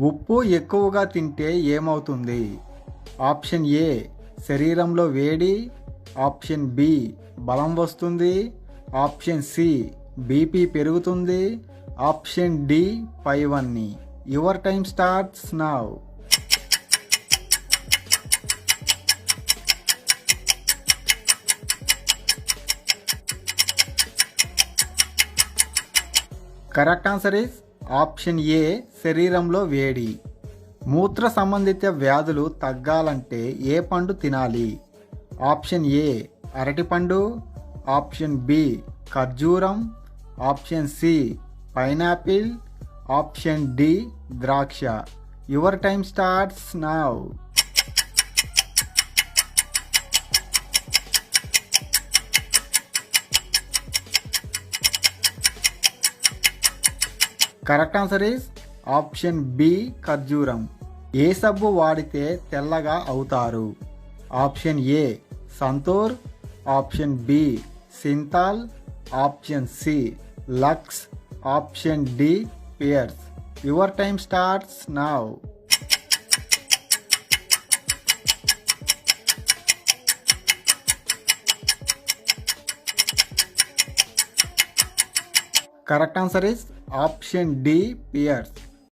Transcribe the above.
ఉప్పు ఎక్కువగా తింటే ఏమవుతుంది? ఆప్షన్ ఏ శరీరంలో వేడి, ఆప్షన్ బి బలం వస్తుంది, ఆప్షన్ సి బీపీ పెరుగుతుంది, ఆప్షన్ డి పైవన్నీ. Your time starts now. Correct answer is option A శరీరంలో వేడి. మూత్ర సంబంధిత వ్యాధులు తగ్గాలంటే ఏ పండు తినాలి? ఆప్షన్ ఏ అరటిపండు, ఆప్షన్ బి ఖర్జూరం, option C pineapple, option D ద్రాక్ష. Your time starts now. Correct answer is option B ఖర్జూరం. ఏ సబ్బు వాడితే తెల్లగా అవుతారు? Option A Santoor, option B Cinthol, option C Lux, option D Pears. Your time starts now. Correct answer is option D Pierce.